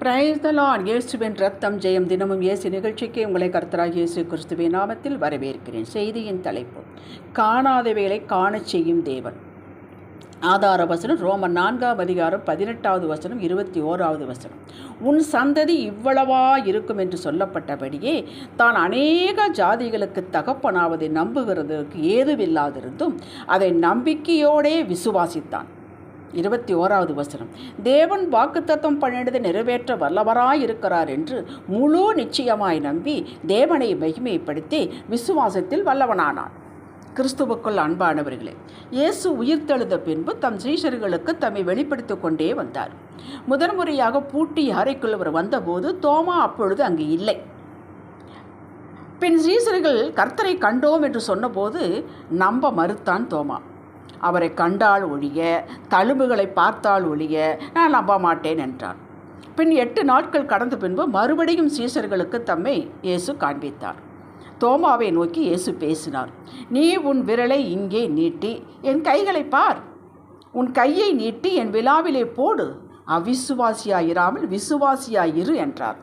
Praise the Lord. இயேசுவின் ரத்தம் ஜெயம். தினமும் இயேசு நிகழ்ச்சிக்கு உங்களை கர்த்தராகிய இயேசு கிறிஸ்துவின் நாமத்தில் வரவேற்கிறேன். செய்தியின் தலைப்பு, காணாதவைகளை காணச் செய்யும் தேவன். ஆதார வசனம் ரோமர் 4:18 21 உன் சந்ததி இவ்வளவா இருக்கும் என்று சொல்லப்பட்டபடியே தான் அநேக ஜாதிகளுக்கு தகப்பனாவதை நம்புகிறதற்கு ஏதுவில்லாதிருந்தும் அதை நம்பிக்கையோடே விசுவாசித்தான். 21 தேவன் வாக்குத்தத்தம் பண்ணினதை நிறைவேற்ற வல்லவராயிருக்கிறார் என்று முழு நிச்சயமாய் நம்பி தேவனை மகிமைப்படுத்தி விசுவாசத்தில் வல்லவனானான். கிறிஸ்துவுக்குள் அன்பானவர்களே, இயேசு உயிர்த்தெழுந்த பின்பு தம் சீஷர்களுக்கு தம்மை வெளிப்படுத்தி கொண்டே வந்தார். முதன்முறையாக பூட்டிய அறைக்குள் அவர் வந்தபோது தோமா அப்பொழுது அங்கு இல்லை. பின் சீஷர்கள் கர்த்தரை கண்டோம் என்று சொன்னபோது நம்ப மறுத்தான் தோமா. அவரை கண்டால் ஒழிய, தழும்புகளை பார்த்தால் ஒழிய நான் நம்ப மாட்டேன் என்றார். பின் 8 நாட்கள் கடந்த பின்பு மறுபடியும் சீஷர்களுக்கு தம்மை இயேசு காண்பித்தார். தோமாவை நோக்கி இயேசு பேசினார். நீ உன் விரலை இங்கே நீட்டி என் கைகளை பார், உன் கையை நீட்டி என் விலாவிலே போடு, அவிசுவாசியாயிராமல் விசுவாசியாயிரு என்றார்.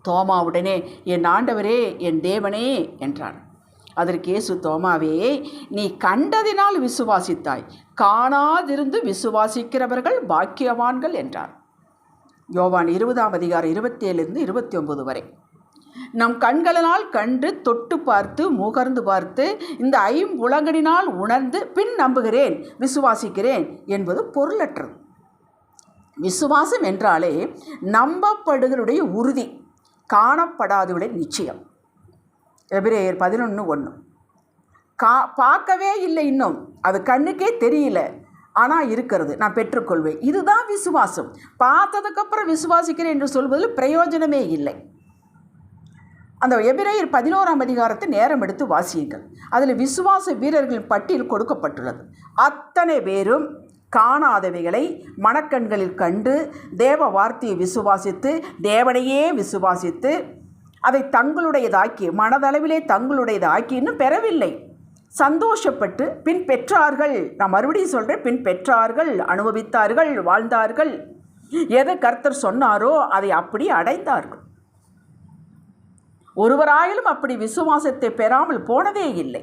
தோமாவுடனே என் ஆண்டவரே, என் தேவனே என்றான். அதற்கு இயேசு, தோமாவே, நீ கண்டதினால் விசுவாசித்தாய், காணாதிருந்து விசுவாசிக்கிறவர்கள் பாக்கியவான்கள் என்றார். யோவான் 20:27-29 வரை. நம் கண்களினால் கண்டு தொட்டு பார்த்து முகர்ந்து பார்த்து இந்த ஐம்புலங்களினால் உணர்ந்து பின் நம்புகிறேன், விசுவாசிக்கிறேன் என்பது பொருளற்றது. விசுவாசம் என்றாலே நம்பப்படுகளுடைய உறுதி, காணப்படாதவுடைய நிச்சயம். எபிரேயர் 11:1. பார்க்கவே இல்லை, இன்னும் அது கண்ணுக்கே தெரியல, ஆனால் இருக்கிறது, நான் பெற்றுக்கொள்வேன். இதுதான் விசுவாசம். பார்த்ததுக்கப்புறம் விசுவாசிக்கிறேன் என்று சொல்வதில் பிரயோஜனமே இல்லை. அந்த எபிரேயர் 11 நேரம் எடுத்து வாசியுங்கள். அதில் விசுவாச வீரர்களின் பட்டியல் கொடுக்கப்பட்டுள்ளது. அத்தனை பேரும் காணாதவைகளை மனக்கண்களில் கண்டு தேவ வார்த்தையை விசுவாசித்து தேவனையே விசுவாசித்து அதை தங்களுடையதாக்கி, மனதளவிலே தங்களுடையதாக்கி இன்னும் பெறவில்லை, சந்தோஷப்பட்டு பின் பெற்றார்கள். நான் மறுபடியும் சொல்கிறேன், பின் பெற்றார்கள், அனுபவித்தார்கள், வாழ்ந்தார்கள். எதை கர்த்தர் சொன்னாரோ அதை அப்படி அடைந்தார்கள். ஒருவராயிலும் அப்படி விசுவாசத்தை பெறாமல் போனதே இல்லை.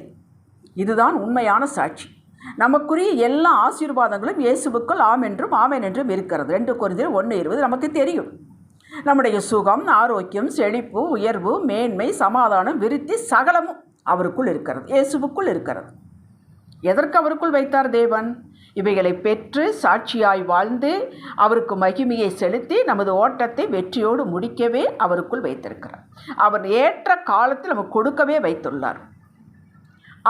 இதுதான் உண்மையான சாட்சி. நமக்குரிய எல்லா ஆசீர்வாதங்களும் இயேசுவுக்குள் ஆம் என்றும் ஆமென் என்றும் இருக்கிறது. 2 கொரிந்தியர் 1:20 நமக்கு தெரியும். நம்முடைய சுகம், ஆரோக்கியம், செழிப்பு, உயர்வு, மேன்மை, சமாதானம், விருத்தி சகலமும் அவருக்குள் இருக்கிறது, இயேசுவுக்குள் இருக்கிறது. எதற்கு அவருக்குள் வைத்தார் தேவன்? இவைகளை பெற்று சாட்சியாய் வாழ்ந்து அவருக்கு மகிமையை செலுத்தி நமது ஓட்டத்தை வெற்றியோடு முடிக்கவே அவருக்குள் வைத்திருக்கிறார். அவர் ஏற்ற காலத்தில் நமக்கு கொடுக்கவே வைத்துள்ளார்.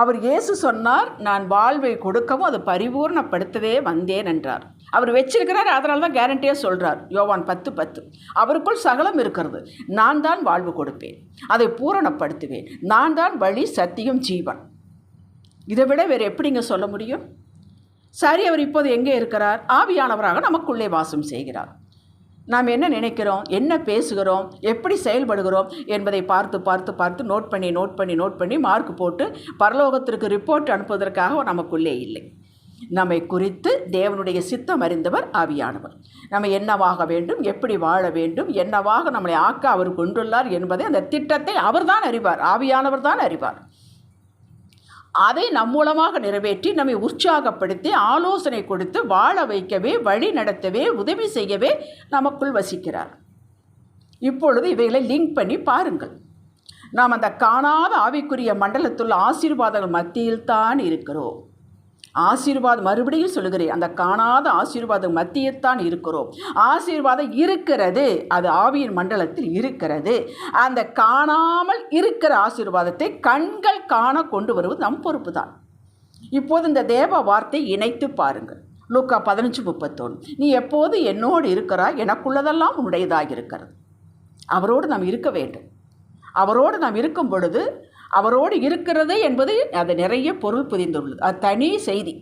அவர் இயேசு சொன்னார், நான் வாழ்வை கொடுக்கவும் அதை பரிபூர்ணப்படுத்தவே வந்தேன் என்றார். அவர் வச்சிருக்கிறார், அதனால தான் கேரண்டியாக சொல்கிறார். யோவான் 10:10. அவருக்குள் சகலம் இருக்கிறது. நான் தான் வாழ்வு கொடுப்பேன், அதை பூரணப்படுத்துவேன், நான் தான் வழி, சத்தியம், ஜீவன். இதை விட வேறு எப்படிங்க சொல்ல முடியும்? சரி, அவர் இப்போது எங்கே இருக்கிறார்? ஆவியானவராக நமக்குள்ளே வாசம் செய்கிறார். நாம் என்ன நினைக்கிறோம், என்ன பேசுகிறோம், எப்படி செயல்படுகிறோம் என்பதை பார்த்து நோட் பண்ணி மார்க் போட்டு பரலோகத்திற்கு ரிப்போர்ட் அனுப்புவதற்காக நமக்குள்ளே இல்லை. நம்மை குறித்து தேவனுடைய சித்தம் அறிந்தவர் ஆவியானவர். நம்ம என்னவாக வேண்டும், எப்படி வாழ வேண்டும், என்னவாக நம்மளை ஆக்க அவர் கொண்டுள்ளார் என்பதை, அந்த திட்டத்தை அவர்தான் அறிவார், ஆவியானவர் தான் அறிவார். அதை நம் மூலமாக நிறைவேற்றி நம்மை உற்சாகப்படுத்தி ஆலோசனை கொடுத்து வாழ வைக்கவே, வழி நடத்தவே, உதவி செய்யவே நமக்குள் வசிக்கிறார். இப்பொழுது இவைகளை லிங்க் பண்ணி பாருங்கள். நாம் அந்த காணாத ஆவிக்குரிய மண்டலத்துள்ள ஆசீர்வாதங்கள் மத்தியில் தான் இருக்கிறோம். ஆசீர்வாதம், மறுபடியும் சொல்லுகிறேன், அந்த காணாத ஆசீர்வாதம் மத்தியத்தான் இருக்கிறோம். ஆசீர்வாதம் இருக்கிறது, அது ஆவியின் மண்டலத்தில் இருக்கிறது. அந்த காணாமல் இருக்கிற ஆசீர்வாதத்தை கண்கள் காண கொண்டு வருவது நம் பொறுப்பு தான். இப்போது இந்த தேவ வார்த்தை இணைத்து பாருங்கள். லூக்கா 15:31. நீ எப்போது என்னோடு இருக்கிறாய், எனக்குள்ளதெல்லாம் உன்னுடையதாக இருக்கிறது. அவரோடு நாம் இருக்க வேண்டும். அவரோடு நாம் இருக்கும் பொழுது, அவரோடு இருக்கிறது என்பது அது நிறைய பொருள் புரிந்துள்ளது. அது தனி செய்தி.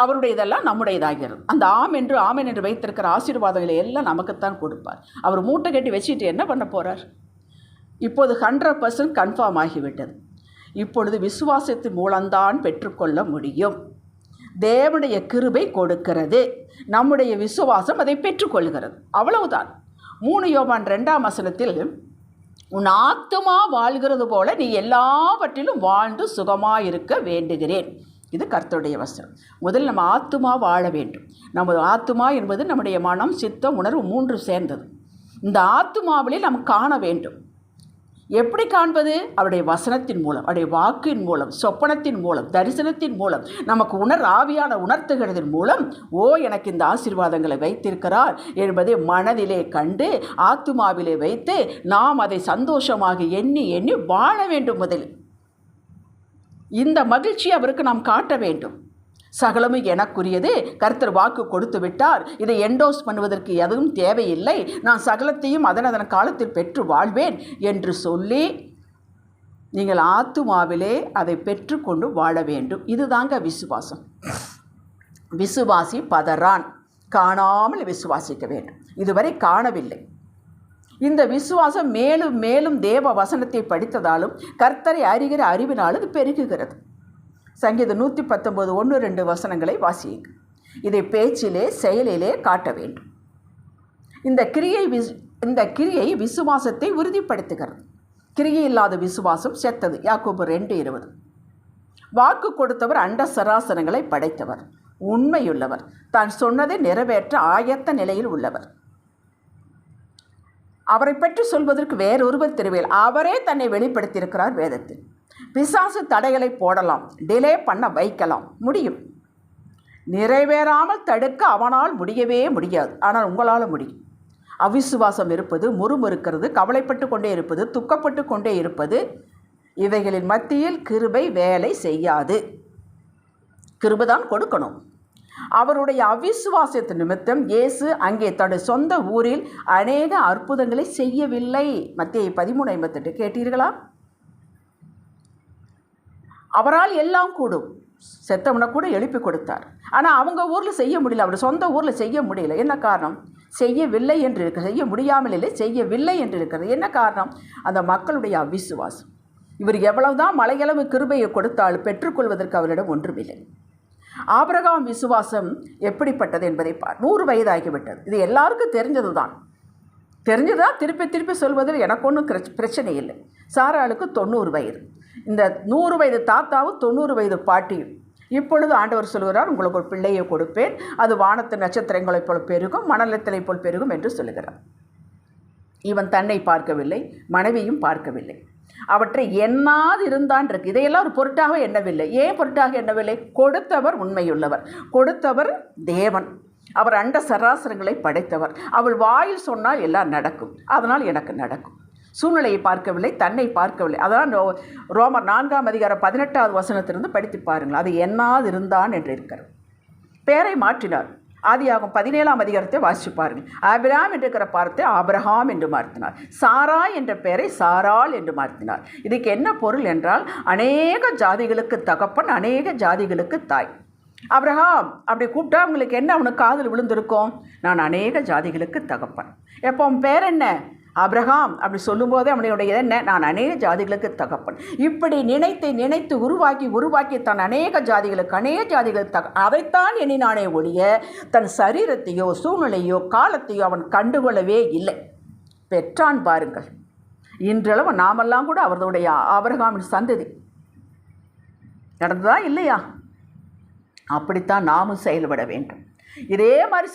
அவருடையதெல்லாம் நம்முடையதாகிறது. அந்த ஆமென் என்று வைத்திருக்கிற ஆசீர்வாதங்களை எல்லாம் நமக்குத்தான் கொடுப்பார். அவர் மூட்டை கட்டி வச்சுட்டு என்ன பண்ண போகிறார்? இப்போது 100% கன்ஃபார்ம் ஆகிவிட்டது. இப்பொழுது விசுவாசத்தின் மூலம்தான் பெற்றுக்கொள்ள முடியும். தேவனுடைய கிருபை கொடுக்கிறது, நம்முடைய விசுவாசம் அதை பெற்றுக்கொள்கிறது. அவ்வளவுதான். 3 யோவான் 2ஆம் வசனத்தில், உன் ஆத்துமா வாழ்கிறது போல நீ எல்லாவற்றிலும் வாழ்ந்து சுகமாயிருக்க வேண்டுகிறேன். இது கர்த்தருடைய வசனம். முதல் நம்ம ஆத்துமா வாழ வேண்டும். நமது ஆத்துமா என்பது நம்முடைய மனம், சித்தம், உணர்வு 3 சேர்ந்தது. இந்த ஆத்துமாவிலே நாம் காண வேண்டும். எப்படி காண்பது? அவருடைய வசனத்தின் மூலம், அவருடைய வாக்கின் மூலம், சொப்பனத்தின் மூலம், தரிசனத்தின் மூலம், நமக்கு ஆவியான உணர்த்துகிறதன் மூலம், எனக்கு இந்த ஆசீர்வாதங்களை வைத்திருக்கிறார் என்பதை மனதிலே கண்டு ஆத்துமாவிலே வைத்து நாம் அதை சந்தோஷமாக எண்ணி எண்ணி வாழ வேண்டும். முதலில் இந்த மகிழ்ச்சி அவருக்கு நாம் காட்ட வேண்டும். சகலமும் எனக்குரியது, கர்த்தர் வாக்கு கொடுத்து விட்டார், இதை என்டோஸ் பண்ணுவதற்கு எதுவும் தேவையில்லை, நான் சகலத்தையும் அதன் காலத்தில் பெற்று வாழ்வேன் என்று சொல்லி நீங்கள் ஆத்துமாவிலே அதை பெற்றுக்கொண்டு வாழ வேண்டும். இதுதாங்க விசுவாசம். விசுவாசி பதறான், காணாமல் விசுவாசிக்க வேண்டும். இதுவரை காணவில்லை. இந்த விசுவாசம் மேலும் மேலும் தேவ வசனத்தை படித்ததாலும் கர்த்தரை அறிகிற அறிவினாலும் இது பெருகுகிறது. சங்கீதம் 119 1-2 வசனங்களை வாசியுங்கள். இதை பேச்சிலே செயலிலே காட்ட வேண்டும். இந்த கிரியை விசுவாசத்தை உறுதிப்படுத்துகிறது. கிரியை இல்லாத விசுவாசம் செத்தது. யாக்கோபு 2:20. வாக்கு கொடுத்தவர் அண்ட சராசரங்களை படைத்தவர், உண்மையுள்ளவர், தான் சொன்னதை நிறைவேற்ற ஆயத்த நிலையில் உள்ளவர். அவரை பற்றி சொல்வதற்கு வேறொருவர் திருவேல். அவரே தன்னை வெளிப்படுத்தியிருக்கிறார் வேதத்தில். பிசாசு தடைகளை போடலாம், டிலே பண்ண வைக்கலாம், முடியும். நிறைவேறாமல் தடுக்க அவனால் முடியவே முடியாது. ஆனால் உங்களால் முடியும். அவிசுவாசம் இருப்பது, முறுமுறுக்கிறது, கவலைப்பட்டு கொண்டே இருப்பது, துக்கப்பட்டு கொண்டே இருப்பது, இவைகளின் மத்தியில் கிருபை வேலை செய்யாது. கிருபைதான் கொடுக்கணும். அவருடைய அவிசுவாசத்தின் நிமித்தம் இயேசு அங்கே தன்னுடைய சொந்த ஊரில் அநேக அற்புதங்களை செய்யவில்லை. மத்தேயு 13:58 கேட்டீர்களா? அவரால் எல்லாம் கூடும். செத்தவனை கூட எழுப்பி கொடுத்தார். ஆனால் அவங்க ஊரில் செய்ய முடியல, அவர் சொந்த ஊரில் செய்ய முடியல. என்ன காரணம்? செய்யவில்லை என்று இருக்க, செய்ய முடியாமல் இல்லை, செய்யவில்லை என்று இருக்கிறது. என்ன காரணம்? அந்த மக்களுடைய அவிசுவாசம். இவர் எவ்வளவுதான் மலையளவு கிருபையை கொடுத்தாலும் பெற்றுக்கொள்வதற்கு அவரிடம் ஒன்றுமில்லை. ஆபிரகாம் விசுவாசம் எப்படிப்பட்டது என்பதை 100 வயதாகிவிட்டது. இது எல்லாருக்கும் தெரிஞ்சதுதான் திருப்பி திருப்பி சொல்வதில் எனக்கு ஒன்றும் பிரச்சனை இல்லை. சாராளுக்கு 90 வயது. இந்த 100 வயது தாத்தாவும் 90 வயது பாட்டியும். இப்பொழுது ஆண்டவர் சொல்கிறார், உங்களுக்கு ஒரு பிள்ளையை கொடுப்பேன், அது வானத்து நட்சத்திரங்களைப் போல் பெருகும், மணலத்திலைப் போல் பெருகும் என்று சொல்லுகிறார். இவன் தன்னை பார்க்கவில்லை, மனைவியும் பார்க்கவில்லை. அவற்றை எண்ணாது இருந்தான் இருக்கு. இதையெல்லாம் ஒரு பொருட்டாக எண்ணவில்லை. ஏன் பொருட்டாக எண்ணவில்லை? கொடுத்தவர் உண்மையுள்ளவர், கொடுத்தவர் தேவன், அவர் அண்ட சராசரங்களை படைத்தவர். அவள் வாயில் சொன்னால் எல்லாம் நடக்கும், அதனால் எனக்கு நடக்கும். சூழ்நிலையை பார்க்கவில்லை, தன்னை பார்க்கவில்லை. அதான் ரோமர் 4ஆம் அதிகாரம் 18வது வசனத்திலிருந்து படித்து பாருங்கள். அது எண்ணாது இருந்தான் என்று இருக்கிறது. பெயரை மாற்றினார். ஆதியாகமம் 17ஆம் அதிகாரத்தை வாசித்து பாருங்கள். ஆபிரகாம் என்று இருக்கிற வார்த்தை ஆபிரகாம் என்று மாற்றினார். சாரா என்ற பெயரை சாராள் என்று மாற்றினார். இதுக்கு என்ன பொருள் என்றால், அநேக ஜாதிகளுக்கு தகப்பன், அநேக ஜாதிகளுக்கு தாய். ஆபிரகாம் அப்படி கூப்பிட்டா உங்களுக்கு என்ன அவனுக்கு காதில் விழுந்திருக்கும்? நான் அநேக ஜாதிகளுக்கு தகப்பன். எப்போ அவன் பேர் என்ன? ஆபிரகாம். அப்படி சொல்லும்போதே அவனுடைய என்ன? நான் அநேக ஜாதிகளுக்கு தகப்பன். இப்படி நினைத்து உருவாக்கி தன் அநேக ஜாதிகளுக்கு அதைத்தான் எண்ணினானே ஒழிய தன் சரீரத்தையோ சூழ்நிலையோ காலத்தையோ அவன் கண்டுகொள்ளவே இல்லை. பெற்றான் பாருங்கள். இன்றளவு நாமெல்லாம் கூட அவர்களுடைய ஆபிரகாமின் சந்ததி. நடந்ததா இல்லையா? அப்படித்தான் நாமும் செயல்பட வேண்டும். இதே மாதிரி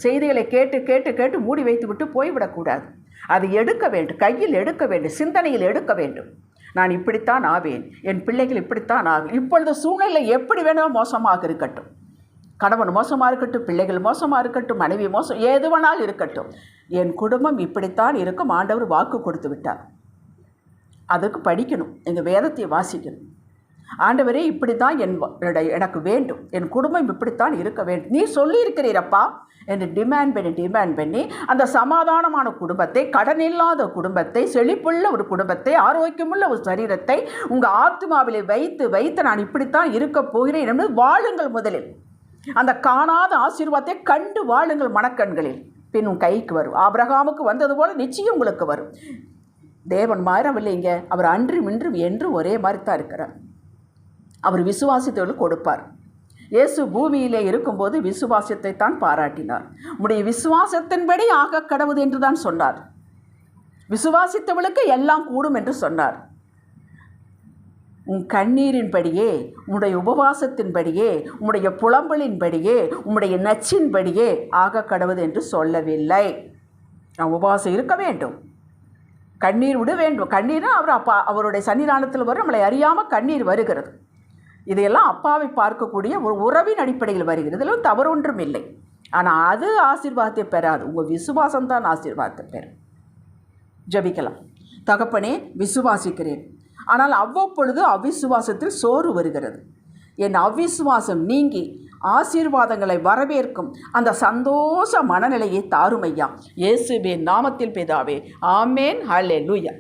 செய்திகளை கேட்டு மூடி வைத்து விட்டு போய்விடக்கூடாது. அது எடுக்க வேண்டும், கையில் எடுக்க வேண்டும், சிந்தனையில் எடுக்க வேண்டும். நான் இப்படித்தான் ஆவேன், என் பிள்ளைகள் இப்படித்தான் ஆகும். இப்பொழுது சூழ்நிலை எப்படி வேணாலும் மோசமாக இருக்கட்டும், கணவன் மோசமாக இருக்கட்டும், பிள்ளைகள் மோசமாக இருக்கட்டும், மனைவி மோசம், எது வேணாலும் இருக்கட்டும், என் குடும்பம் இப்படித்தான் இருக்கும். ஆண்டவர் வாக்கு கொடுத்து விட்டார். அதுக்கு படிக்கணும், எங்கள் வேதத்தை வாசிக்கணும். ஆண்டவரே இப்படி தான் எனக்கு வேண்டும், என் குடும்பம் இப்படித்தான் இருக்க வேண்டும், நீ சொல்லியிருக்கிறீரப்பா என்று டிமாண்ட் பண்ணி அந்த சமாதானமான குடும்பத்தை, கடனில்லாத குடும்பத்தை, செழிப்புள்ள ஒரு குடும்பத்தை, ஆரோக்கியமுள்ள ஒரு சரீரத்தை உங்கள் ஆத்மாவிலே வைத்து நான் இப்படித்தான் இருக்க போகிறேன் என்று வாழுங்கள். முதலில் அந்த காணாத ஆசீர்வாதத்தை கண்டு வாழுங்கள் மனக்கண்களில். பின் உன் கைக்கு வரும். ஆபிரகாமுக்கு வந்தது போல நிச்சயம் உங்களுக்கு வரும். தேவன் மாறவில்லைங்க. அவர் அன்றும் இன்றும் என்றும் ஒரே மாதிரி தான் இருக்கிறார். அவர் விசுவாசித்தவர்களுக்கு கொடுப்பார். இயேசு பூமியிலே இருக்கும்போது விசுவாசத்தை தான் பாராட்டினார். உம்முடைய விசுவாசத்தின்படி ஆக கடவுது என்று தான் சொன்னார். விசுவாசித்தவளுக்கு எல்லாம் கூடும் என்று சொன்னார். உன் கண்ணீரின்படியே, உம்முடைய உபவாசத்தின்படியே, உம்முடைய புலம்பலின்படியே, உம்முடைய நச்சின்படியே ஆக கடவுது என்று சொல்லவில்லை. நான் உபவாசம் இருக்க வேண்டும், கண்ணீர் விட வேண்டும். கண்ணீர் அவருடைய சன்னிதானத்தில் வரும், நம்மளை அறியாமல் கண்ணீர் வருகிறது. இதையெல்லாம் அப்பாவை பார்க்கக்கூடிய ஒரு உறவின் அடிப்படையில் வருகிறது. இதில் தவறு ஒன்றும் இல்லை. ஆனால் அது ஆசீர்வாதத்தை பெறாது. உங்கள் விசுவாசம்தான் ஆசீர்வாதத்தை பெறும். ஜெபிக்கலாம். தகப்பனே, விசுவாசிக்கிறேன், ஆனால் அவ்வப்பொழுது அவ்விசுவாசத்தில் சோறு வருகிறது. என் அவ்விசுவாசம் நீங்கி ஆசீர்வாதங்களை வரவேற்கும் அந்த சந்தோஷ மனநிலையை தாரும் ஐயா. இயேசுவின் நாமத்தில் பிதாவே, ஆமேன். ஹல்லேலூயா.